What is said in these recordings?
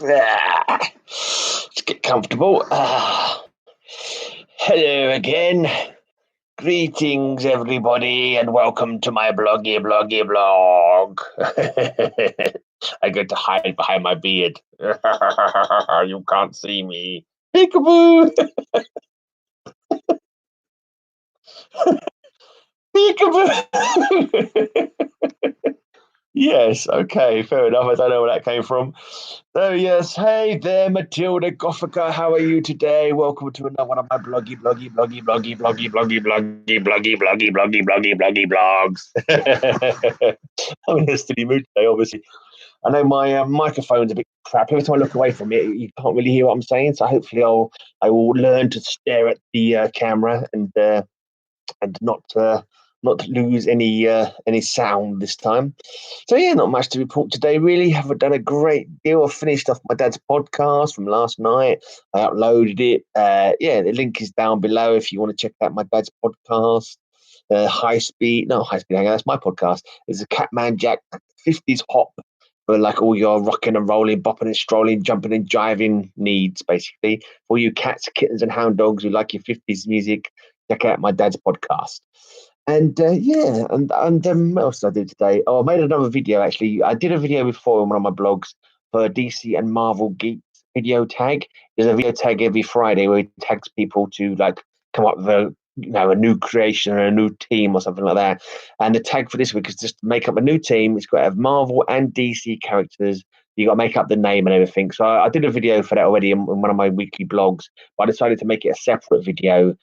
Let's get comfortable. Hello again. Greetings, everybody, and welcome to my bloggy blog. I get to hide behind my beard. You can't see me. Peekaboo! Peekaboo! Yes, okay, fair enough. I don't know where that came from. So yes, hey there, Matilda Gothika. How are you today? Welcome to another one of my bloggy blogs. I'm in a silly mood today, obviously. I know my microphone's a bit crap. Every time I look away from it, you can't really hear what I'm saying. So hopefully, I will learn to stare at the camera and not lose any sound this time. So yeah, not much to report today. Really, haven't done a great deal. I finished off my dad's podcast from last night. I uploaded it. The link is down below if you want to check out my dad's podcast. High speed, that's my podcast. It's a Catman Jack 50s hop for like all your rocking and rolling, bopping and strolling, jumping and jiving needs, basically. For you cats, kittens, and hound dogs who like your 50s music, check out my dad's podcast. And what else did I do today? Oh, I made another video actually. I did a video before on one of my blogs for DC and Marvel Geeks video tag. There's a video tag every Friday where it tags people to like come up with a new creation or a new team or something like that. And the tag for this week is just to make up a new team. It's got to have Marvel and DC characters. You got to make up the name and everything. So I did a video for that already in one of my weekly blogs, but I decided to make it a separate video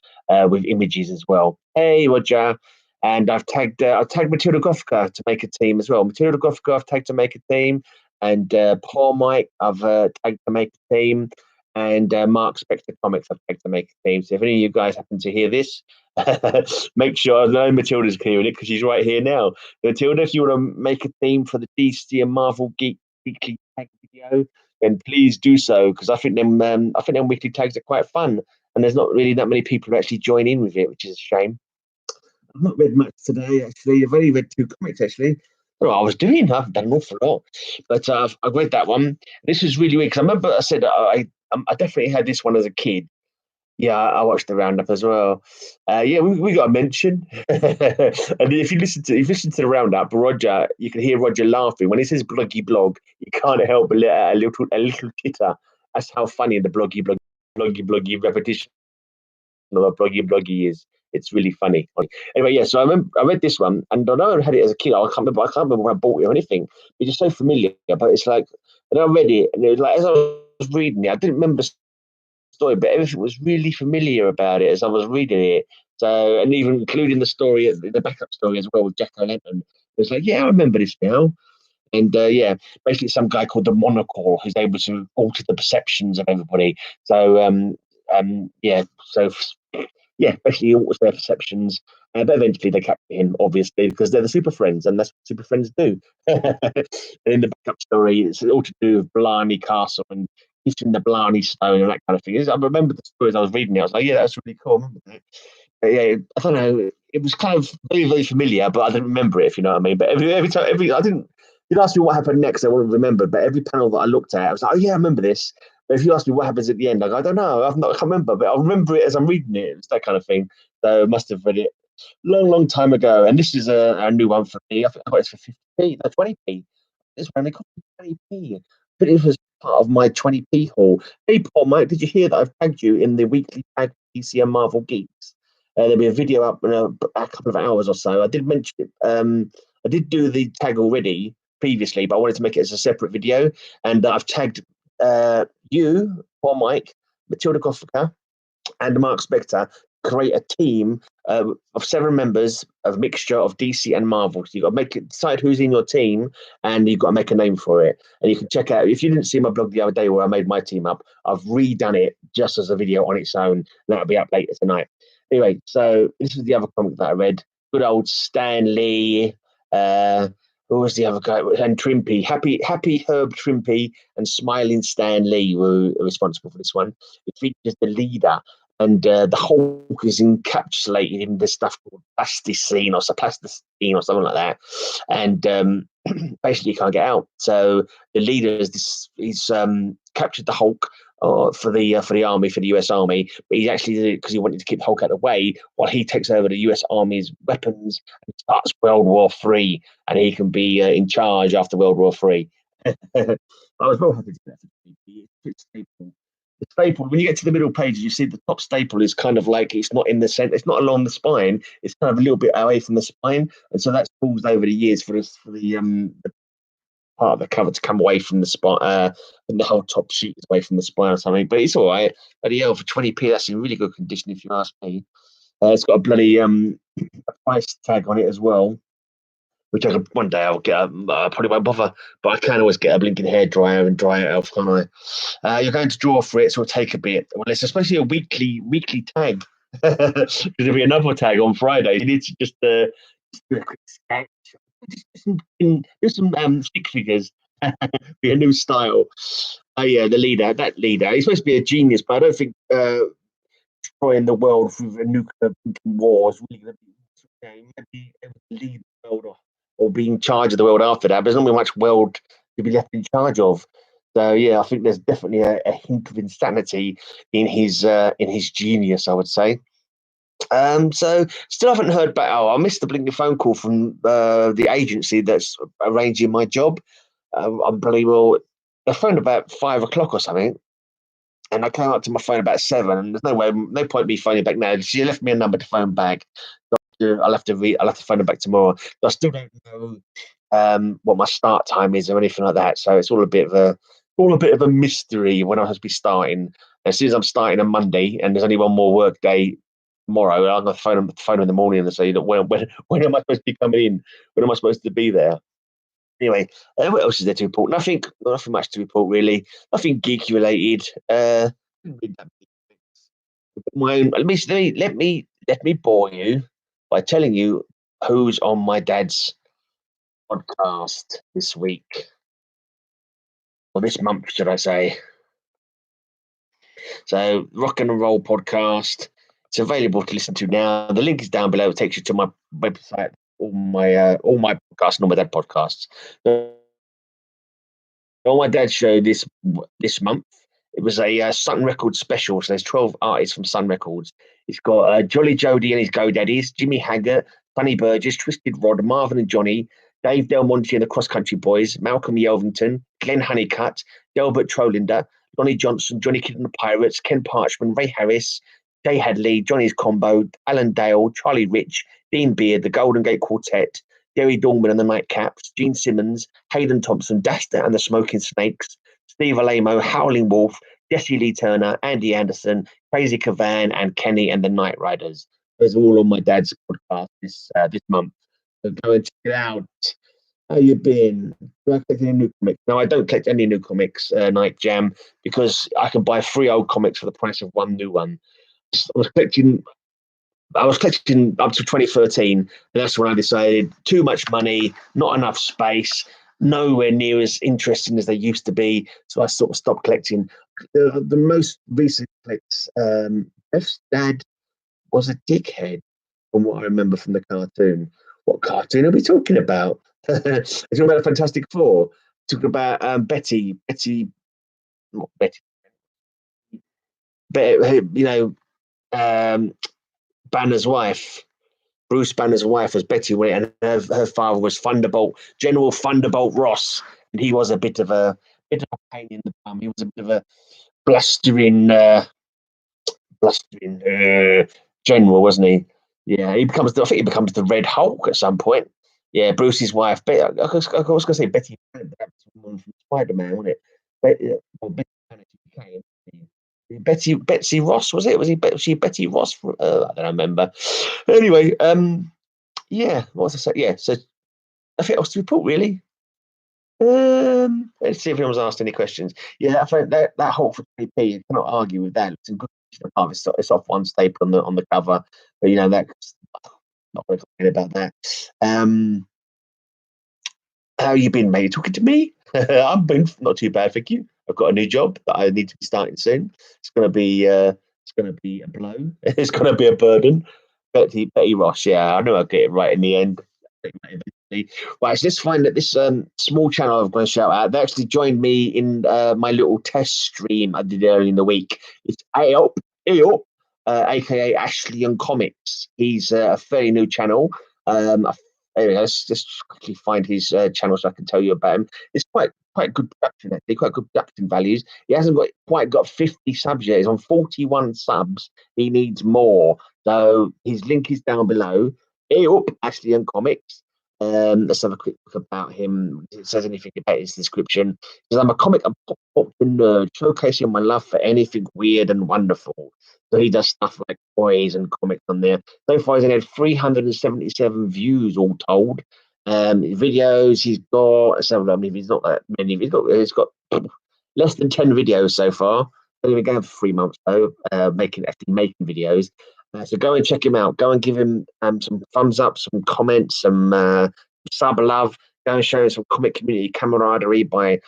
with images as well. Hey, Roger. And I've tagged Matilda Gothika to make a team as well. Matilda Gothika I've tagged to make a team. And Paul Mike I've tagged to make a team. And Mark Spector Comics I've tagged to make a team. So if any of you guys happen to hear this, make sure I know Matilda's hearing it because she's right here now. Matilda, if you want to make a team for the DC and Marvel Geek weekly tag video, then please do so because I think them weekly tags are quite fun, and there's not really that many people who actually join in with it, which is a shame. I've not read much today actually. I've only read 2 comics actually. Well, I was doing. I've done an awful lot, but I've read that one. This was really weird because I remember I said I definitely had this one as a kid. Yeah, I watched the roundup as well. We got a mention, and if you listen to the roundup, Roger, you can hear Roger laughing when he says "bloggy blog." You can't help but let a little titter. That's how funny the bloggy repetition of a bloggy is. It's really funny. Anyway, yeah. So I read this one, and I know I had it as a kid. I can't remember when I bought it or anything. It's just so familiar. But it's like, and I read it, and it was like as I was reading it, I didn't remember story, but everything was really familiar about it as I was reading it. So, and even including the story, the backup story as well with Jack O'Lantern. It was like, yeah, I remember this now. And basically some guy called the Monocle who's able to alter the perceptions of everybody. So, basically he alters their perceptions. But eventually they capture him, obviously, because they're the Super Friends, and that's what Super Friends do. And in the backup story, it's all to do with Blarney Castle and hitting the Blarney Stone and that kind of thing. I remember the story as I was reading it. I was like, yeah, that's really cool. But yeah, I don't know. It was kind of very, very familiar, but I didn't remember it, if you know what I mean. But every time, I didn't. You'd ask me what happened next, I wouldn't remember. But every panel that I looked at, I was like, oh yeah, I remember this. But if you ask me what happens at the end, I don't know. I can't remember, but I'll remember it as I'm reading it. It's that kind of thing. So I must have read it long time ago. And this is a new one for me. I think I got it for 50p, no, 20p. This one, they cost me 20p. But it was part of my 20p haul. Hey, Paul, Mike, did you hear that I've tagged you in the weekly tag DC and Marvel Geeks? There'll be a video up in a couple of hours or so. I did mention it. I did do the tag already previously, but I wanted to make it as a separate video. And I've tagged you, Paul Mike, Matilda Gothika, and Mark Spector create a team of 7 members of mixture of DC and Marvel. So you've got to decide who's in your team, and you've got to make a name for it. And you can check out, if you didn't see my blog the other day where I made my team up, I've redone it just as a video on its own. That'll be up later tonight. Anyway, so this is the other comic that I read. Good old Stan Lee. Who was the other guy? And Trimpy. Happy Herb Trimpy and Smiling Stan Lee were responsible for this one. It features the leader. And the Hulk is encapsulated in this stuff called plasticine or something like that. And basically can't get out. So the leader is he's captured the Hulk for the army, for the US Army, but he's actually, because he wanted to keep the Hulk out of the way while he takes over the US Army's weapons and starts World War III, and he can be in charge after World War III. I was well happy to do that for the staple. The staple, when you get to the middle pages, you see the top staple is kind of like, it's not in the center, it's not along the spine, it's kind of a little bit away from the spine, and so that's caused over the years for the part of the cover to come away from the spine, and the whole top sheet is away from the spine or something. But it's all right. But yeah, for 20p, that's in really good condition if you ask me. It's got a bloody a price tag on it as well, which one day I'll get. I probably won't bother, but I can always get a blinking hairdryer and dry it off, can't I? You're going to draw for it, so it'll take a bit. Well, it's especially a weekly tag. There'll be another tag on Friday. You need to just do a quick sketch. Just some stick figures. Be a new style. Oh yeah, that leader. He's supposed to be a genius, but I don't think destroying the world through a nuclear war is really going to be. He might be able to lead the world or be in charge of the world after that, but there's not really much world to be left in charge of. So yeah, I think there's definitely a hint of insanity in his genius, I would say. So still haven't heard back. Oh, I missed the blinking phone call from the agency that's arranging my job. Unbelievable. I phoned about 5 o'clock or something, and I came up to my phone about 7. And there's no point me phoning back now. She left me a number to phone back. I'll have to phone her back tomorrow. But I still don't know what my start time is or anything like that. So it's all a bit of a mystery when I have to be starting. As soon as I'm starting on Monday, and there's only one more work day tomorrow, I'm going to phone in the morning and say, when am I supposed to be coming in? When am I supposed to be there? Anyway, what else is there to report? Nothing much to report really. Nothing geeky related. Let me bore you by telling you who's on my dad's podcast this week, or this month, should I say? So, Rocknroll Podcast. It's available to listen to now. The link is down below. It takes you to my website, all my podcasts, and all my dad podcasts. On my dad's show this month, it was a Sun Records special. So there's 12 artists from Sun Records. It's got Jolly Jody and his GoDaddies, Jimmy Haggart, Funny Burgess, Twisted Rod, Marvin and Johnny, Dave Del Monte and the Cross Country Boys, Malcolm Yelvington, Glenn Honeycutt, Delbert Trolinder, Lonnie Johnson, Johnny Kidd and the Pirates, Ken Parchman, Ray Harris, Jay Hadley, Johnny's Combo, Alan Dale, Charlie Rich, Dean Beard, the Golden Gate Quartet, Gary Dorman and the Nightcaps, Gene Simmons, Hayden Thompson, Dasta and the Smoking Snakes, Steve Alamo, Howling Wolf, Jesse Lee Turner, Andy Anderson, Crazy Cavan, and Kenny and the Night Riders. Those are all on my dad's podcast this month. So go and check it out. How you been? Do I collect any new comics? No, I don't collect any new comics, Night Jam, because I can buy 3 old comics for the price of 1 new one. I was collecting up to 2013, and that's when I decided too much money, not enough space, nowhere near as interesting as they used to be. So I sort of stopped collecting. The most recent collects, Beth's dad was a dickhead, from what I remember from the cartoon. What cartoon are we talking about? It's talking about the Fantastic Four. Talking about not Betty, Banner's wife. Bruce Banner's wife was Betty White, and her father was General Thunderbolt Ross, and he was a bit of a pain in the bum. He was a bit of a blustering general, wasn't he? Yeah, I think he becomes the Red Hulk at some point. Yeah, Bruce's wife. I was going to say Betty Banner, but that's someone from Spider-Man, wasn't it? Betty Banner became. Betsy Ross, was it? Was she Betty Ross? I don't remember. Anyway, yeah, what was I saying? Yeah, so I think I was to report really. Let's see if anyone's asked any questions. Yeah, I think that Hulk for 20p, you cannot argue with that. It's in good condition. It's off one staple on the cover, but that's not going to complain about that. How you been, mate? Talking to me? I've been not too bad, thank you. I've got a new job that I need to be starting soon. It's going to be a blow. It's going to be a burden. Betty Ross, yeah, I know I'll get it right in the end. actually. Right, so let's find that this small channel I've got to shout out. They actually joined me in my little test stream I did earlier in the week. It's Ehyupp, aka Astronomy Comics. He's a fairly new channel. Anyway, let's just quickly find his channel so I can tell you about him. It's quite good production, actually, quite good production values. He hasn't quite got 50 subs yet. He's on 41 subs. He needs more. So his link is down below. Ehyupp, Astronomy Comics. Let's have a quick look about him. If it says anything about his description. He says, I'm a comic and pop culture nerd, showcasing my love for anything weird and wonderful. So he does stuff like toys and comics on there. So far, he's had 377 views all told. Videos he's got. So I mean, he's not that many. He's got less than 10 videos so far. Only been going for 3 months though. Making videos. So go and check him out. Go and give him some thumbs up, some comments, some sub love. Go and show him some comic community camaraderie by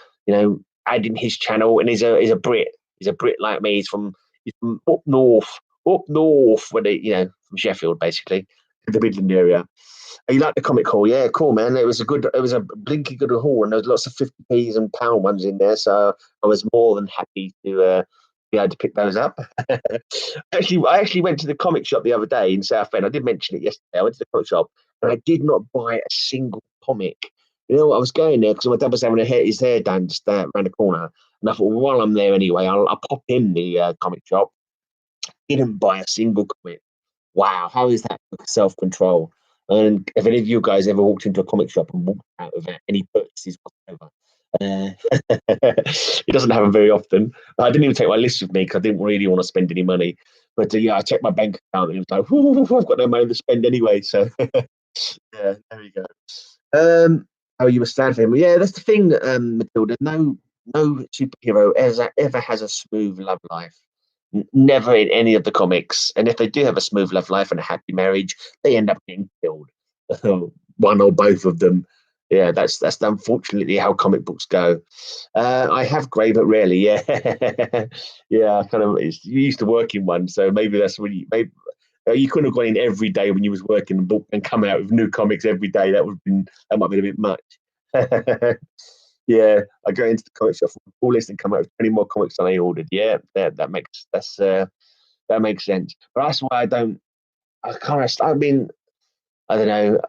adding his channel. And he's a Brit. He's a Brit like me. He's from up north, where from Sheffield, basically, the Midland area. You like the comic haul? Yeah, cool, man. It was a blinky good haul, and there was lots of 50p's and pound ones in there. So I was more than happy to be able to pick those up. I actually went to the comic shop the other day in Southend. I did mention it yesterday. I went to the comic shop and I did not buy a single comic. You know what? I was going there because my dad was having his hair done just around the corner. And I thought, well, while I'm there anyway, I'll pop in the comic shop. Didn't buy a single comic. Wow, how is that self-control? And if any of you guys ever walked into a comic shop and walked out without any purchases whatsoever, it doesn't happen very often. I didn't even take my list with me because I didn't really want to spend any money. But I checked my bank account and it was like, I've got no money to spend anyway. So yeah, there we go. Oh, you were sad for him. Yeah, that's the thing, Matilda. No superhero ever has a smooth love life. Never in any of the comics. And if they do have a smooth love life and a happy marriage, they end up getting killed. One or both of them. Yeah, that's unfortunately how comic books go. I have grey, but rarely. Yeah, yeah. I kind of you used to work in one, so maybe that's when you couldn't have gone in every day when you was working and come out with new comics every day. That might have been a bit much. Yeah, I go into the comic shop for the full list and come out with 20 more comics than I ordered. Yeah, that makes sense. But that's why I don't. I mean, I don't know.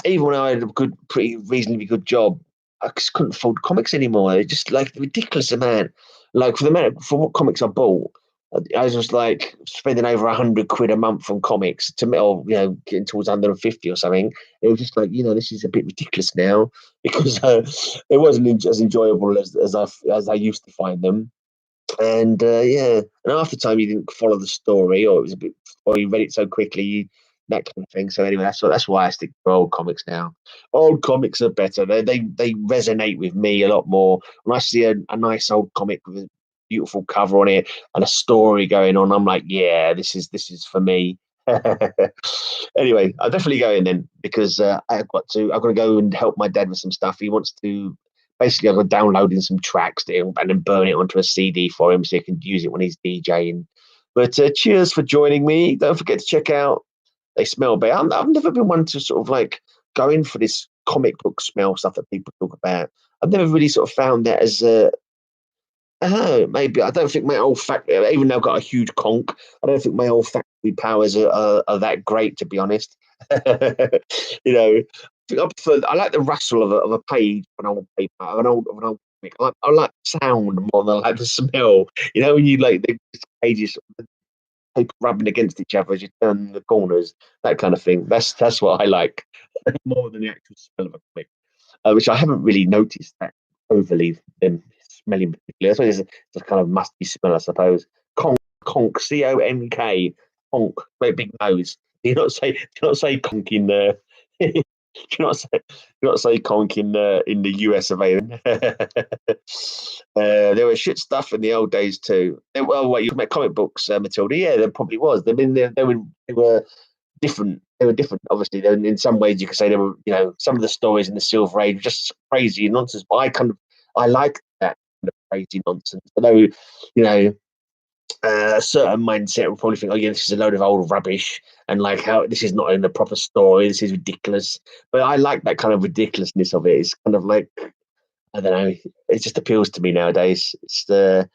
Even when I had a pretty reasonably good job, I just couldn't afford comics anymore. It's just like ridiculous amount. Like for what comics I bought, I was just like spending over £100 a month on comics or getting towards 150 or something. It was just like this is a bit ridiculous now because it wasn't as enjoyable as I used to find them. And and after time you didn't follow the story, or it was or you read it so quickly, that kind of thing. So anyway, that's why I stick to old comics now. Old comics are better. They resonate with me a lot more. When I see a nice old comic with a beautiful cover on it and a story going on, I'm like, yeah, this is for me. Anyway, I'll definitely go in then because I've got to go and help my dad with some stuff. He wants to. Basically, I've got downloading some tracks and then burn it onto a CD for him so he can use it when he's DJing. But cheers for joining me. Don't forget to check out They Smell Bad. I've never been one to sort of like go in for this comic book smell stuff that people talk about. I've never really sort of found that as maybe I don't think my olfactory, even though I've got a huge conch, I don't think my olfactory powers are that great, to be honest. I like the rustle of a page of an old paper, of an old comic. I like the sound more than I like the smell. When you like the pages, the paper rubbing against each other as you turn the corners, that kind of thing. That's what I like more than the actual smell of a comic, which I haven't really noticed that overly them smelling particularly. I suppose it's a kind of musty smell, I suppose. Conk, CONK, conk, great big nose. Do you not say conk in there? Do not say conk in the US of A. There was shit stuff in the old days too. You met comic books, Matilda? Yeah, there probably was. They were different. They were different. Obviously, in some ways you could say they were. Some of the stories in the Silver Age were just crazy nonsense. But I like that kind of crazy nonsense. Although, a certain mindset will probably think, oh yeah, this is a load of old rubbish, and like how this is not in the proper story, this is ridiculous. But I like that kind of ridiculousness of it. It's kind of like, I don't know, it just appeals to me nowadays. It's the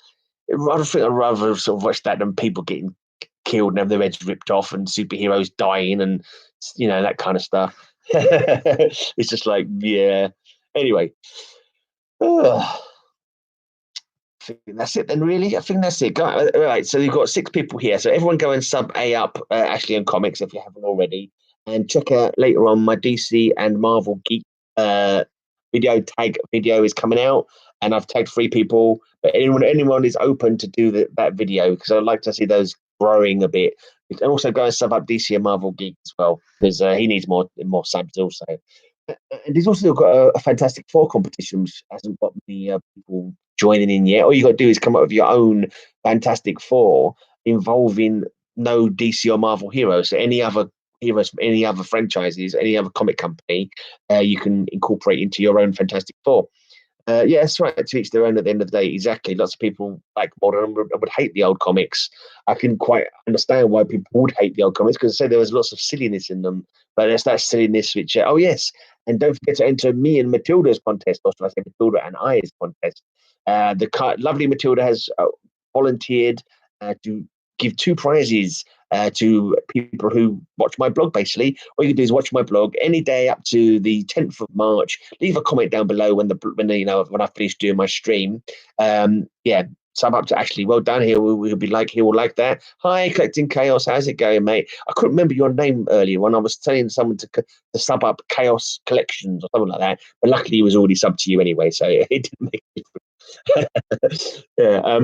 I think I'd rather sort of watch that than people getting killed and have their heads ripped off and superheroes dying and that kind of stuff. It's just like, yeah. Anyway, I think that's it then, really. I think that's it. All right, so you've got 6 people here. So everyone go and sub Ehyupp, Astronomy Comics, if you haven't already. And check out later on my DC and Marvel Geek video tag video is coming out. And I've tagged 3 people. But anyone is open to do that video, because I'd like to see those growing a bit. And also go and sub up DC and Marvel Geek as well, because he needs more subs also. And he's also got a Fantastic Four competition, which hasn't got many people joining in yet. All you got to do is come up with your own Fantastic Four involving no DC or Marvel heroes. So any other heroes from any other franchises, any other comic company, you can incorporate into your own Fantastic Four. Yeah, that's right. To each their own at the end of the day. Exactly. Lots of people like modern would hate the old comics. I can quite understand why people would hate the old comics, because I say there was lots of silliness in them. But it's that silliness which, oh yes, and don't forget to enter me and Matilda's contest, or should I say Matilda and I's contest. The lovely Matilda has volunteered to give 2 prizes to people who watch my blog. Basically, all you can do is watch my blog any day up to the 10th of March. Leave a comment down below when I finish doing my stream. Yeah, sub up to Ashley. Well done. He will like that. Hi, Collecting Chaos. How's it going, mate? I couldn't remember your name earlier when I was telling someone to sub up Chaos Collections or something like that. But luckily, he was already subbed to you anyway, so it didn't make a difference. Yeah.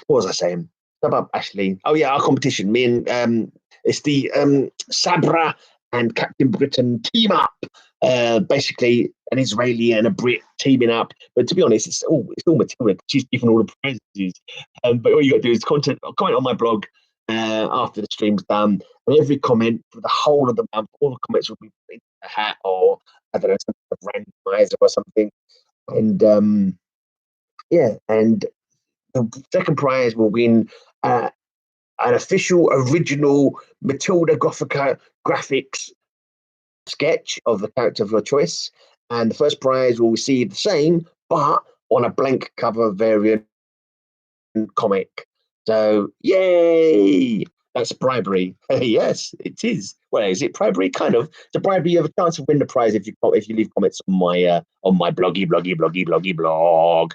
What was I saying? About Ashley. Oh yeah, our competition. Me and it's the Sabra and Captain Britain team up. Basically, an Israeli and a Brit teaming up. But to be honest, it's all Matilda. She's given all the prizes. But all you got to do is comment on my blog after the stream's done. And every comment for the whole of the month, all the comments will be in a hat, or I don't know, some randomizer or something. And yeah, and the second prize will win an official original Matilda Gothika graphics sketch of the character of your choice. And the first prize will receive the same, but on a blank cover variant comic. So, yay! That's bribery. Yes, it is. Well, is it bribery? Kind of. It's a bribery. You have a chance to win the prize if you leave comments on my bloggy blog.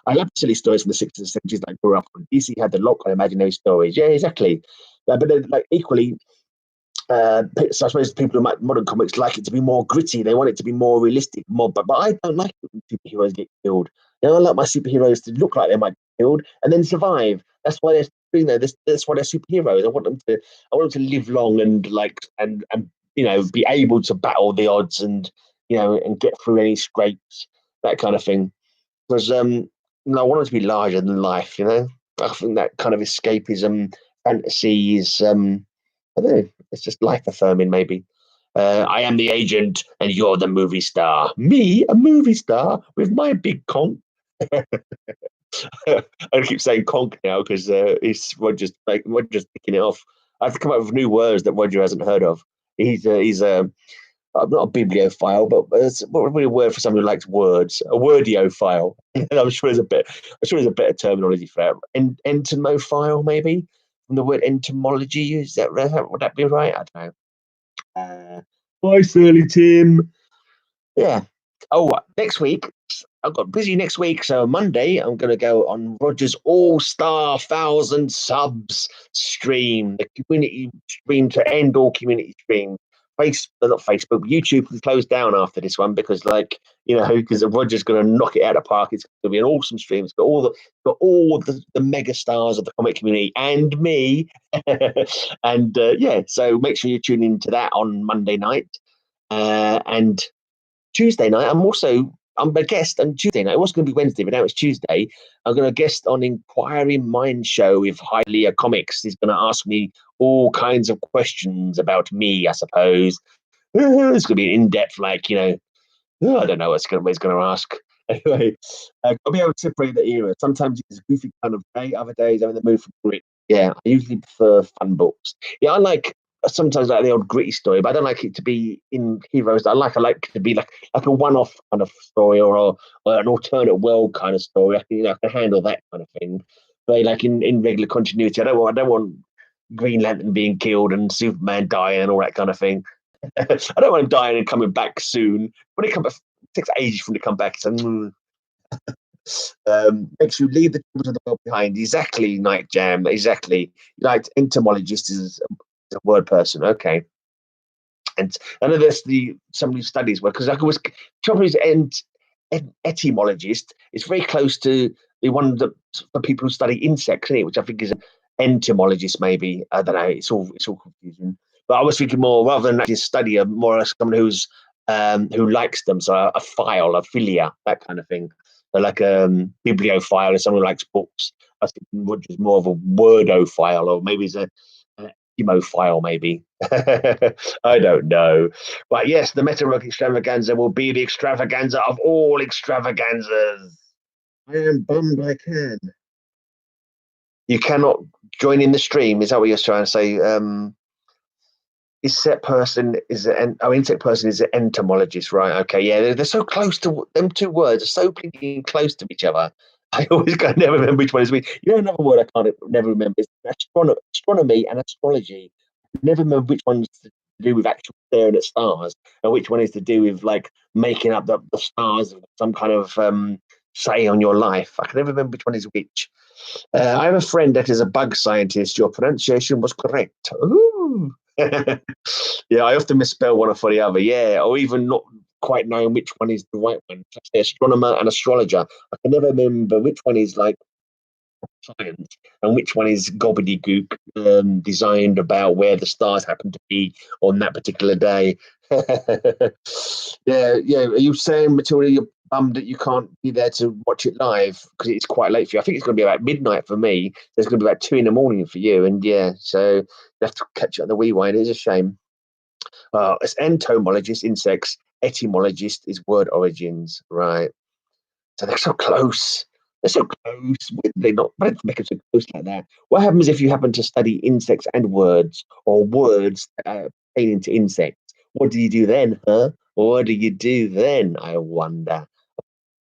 I love silly stories from the 60s and 70s that I grew up on. DC had the lot of imaginary stories. Yeah, exactly. But then, like, equally, so I suppose people who make modern comics like it to be more gritty. They want it to be more realistic, but I don't like it when superheroes get killed. I like my superheroes to look like they might get killed and then survive. That's why they're that's why they're superheroes. I want them to live long and be able to battle the odds and and get through any scrapes, that kind of thing. Because I want them to be larger than life. I think that kind of escapism fantasy is I don't know. It's just life affirming, maybe. I am the agent, and you're the movie star. Me, a movie star with my big conch. I keep saying conch now because Roger's picking it off. I have to come up with new words that Roger hasn't heard of. He's I'm not a bibliophile, but what would be a word for someone who likes words? A wordiophile. I'm sure there's a better terminology for that. Entomophile, maybe, from the word entomology. Would that be right? I don't know. Bye, Surly Tim. Yeah. Oh, next week I've got busy next week, so Monday I'm going to go on Roger's All-Star 1,000 Subs stream, the community stream to end all community streams. Not Facebook, YouTube will close down after this one because because Roger's going to knock it out of the park. It's going to be an awesome stream. It's got all the mega stars of the comic community and me, and so make sure you tune into that on Monday night and Tuesday night. I'm a guest on Tuesday night. It was going to be Wednesday, but now it's Tuesday. I'm going to guest on Inquiring Mind Show with Hylia Comics. He's going to ask me all kinds of questions about me, I suppose. It's going to be an in-depth, I don't know what he's going to ask. Anyway, got to be able to separate the era. Sometimes it's goofy kind of day, other days I'm in the mood for grit. Yeah, I usually prefer fun books. Yeah, I like sometimes like the old gritty story, but I don't like it to be in heroes. I like it to be like a one-off kind of story or an alternate world kind of story. I can handle that kind of thing. But like in regular continuity, I don't want Green Lantern being killed and Superman dying and all that kind of thing. I don't want him dying and coming back soon. When it comes, it takes ages for him to come back. So, makes you leave the troubles of the world behind. Exactly, Night Jam. Exactly. Like entomologist is a word person. Okay, and I know there's somebody who studies work because I always trouble is etymologist. It's very close to the one that for people who study insects, isn't it? Which I think is an entomologist. Maybe I don't know. It's all confusing. But I was thinking more rather than actually study, more as someone who likes them. So a file, a philia, that kind of thing. So like a bibliophile, or someone who likes books. I think which is more of a wordophile, or maybe it's an emophile, maybe. I don't know. But yes, the Meta Rock extravaganza will be the extravaganza of all extravaganzas. I am bummed I can. You cannot join in the stream. Is that what you're trying to say? Insect person is insect person is an entomologist, right? Okay, yeah, they're so close to them two words are so blinking close to each other. I always can never remember which one is which. You know, another word I can't never remember is astronomy and astrology. I never remember which one's to do with actual staring at stars and which one is to do with like making up the stars of some kind of say on your life. I can never remember which one is which. I have a friend that is a bug scientist. Your pronunciation was correct. Ooh. Yeah, I often misspell one for the other. Yeah, or even not quite knowing which one is the right one. Let's say astronomer and astrologer. I can never remember which one is like science and which one is gobbledygook designed about where the stars happen to be on that particular day. Yeah. Are you saying, Matilda, you're bummed that you can't be there to watch it live because it's quite late for you? I think it's going to be about midnight for me. So it's going to be about 2 a.m. for you. And yeah, so you have to catch up on the rewind. It is a shame. It's entomologist, insects. Etymologist is word origins, right? So they're so close. They're so close. Why did they not? Why did they make them so close like that? What happens if you happen to study insects and words, or words pertaining to insects? What do you do then, huh? What do you do then? I wonder.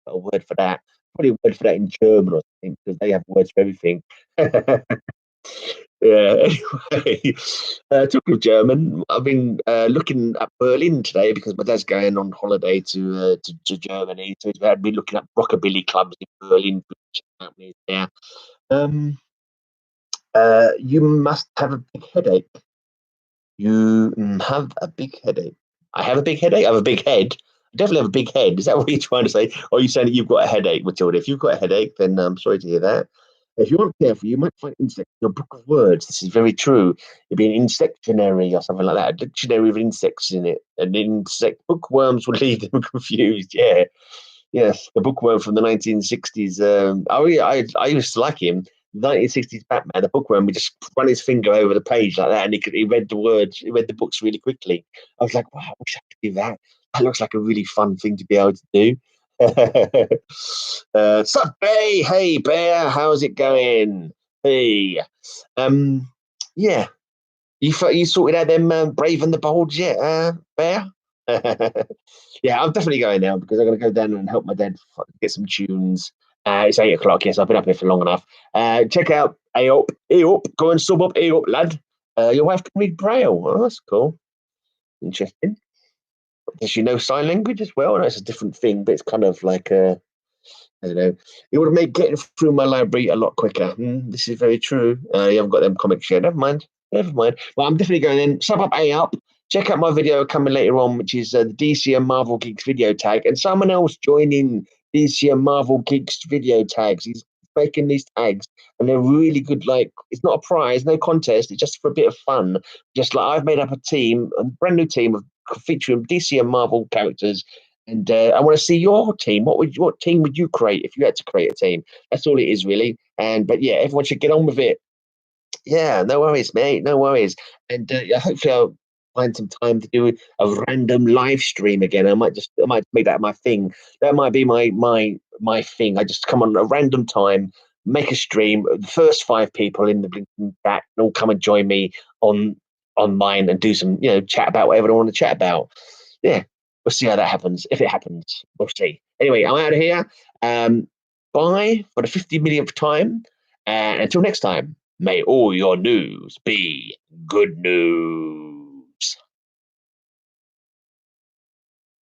A word for that. Probably a word for that in German or something because they have words for everything. Yeah. Anyway, talking of German, I've been looking at Berlin today because my dad's going on holiday to Germany, so he's had me looking at rockabilly clubs in Berlin. Yeah. Um. You must have a big headache. You have a big headache. I have a big headache. I have a big head. I definitely have a big head. Is that what you're trying to say? Or are you saying that you've got a headache, Matilda? If you've got a headache, then I'm sorry to hear that. If you aren't careful, you might find insects in your book of words. This is very true. It'd be an insectionary or something like that, a dictionary with insects in it. And insect bookworms will leave them confused. Yeah. Yes, the bookworm from the 1960s. I used to like him. 1960s Batman, the bookworm would just run his finger over the page like that, and he read the words, he read the books really quickly. I was like, wow, I wish I could do that. That looks like a really fun thing to be able to do. Sup, Bay? Hey, Bear, how's it going? Hey, um, yeah, you sorted out them Brave and the Bold yet, Bear? Yeah, I'm definitely going now because I'm going to go down and help my dad get some tunes. It's 8 o'clock. Yes, I've been up here for long enough. Check out Ehyupp. Ehyupp. Go and sub up Ehyupp, lad. Your wife can read Braille. Oh, that's cool. Interesting. Does she know sign language as well? No, it's a different thing, but it's kind of like I don't know. It would have made getting through my library a lot quicker. This is very true. You haven't got them comics yet. Never mind. Never mind. Well, I'm definitely going in. Sub up Ehyupp. Check out my video coming later on, which is the DC and Marvel Geeks video tag. And someone else joining DC and Marvel Geeks video tags. He's making these tags, and they're really good. Like, it's not a prize, no contest. It's just for a bit of fun. Just like I've made up a team, a brand new team of featuring DC and Marvel characters. And I want to see your team. What team would you create if you had to create a team? That's all it is, really. But yeah, everyone should get on with it. Yeah, no worries, mate. No worries. And hopefully I'll find some time to do a random live stream again. I might make that my thing. That might be my thing. I just come on a random time, make a stream. The first 5 people in the blinking chat all come and join me on mine and do some, chat about whatever they want to chat about. Yeah, we'll see how that happens. If it happens, we'll see. Anyway, I'm out of here. Bye for the 50 millionth time. And until next time, may all your news be good news.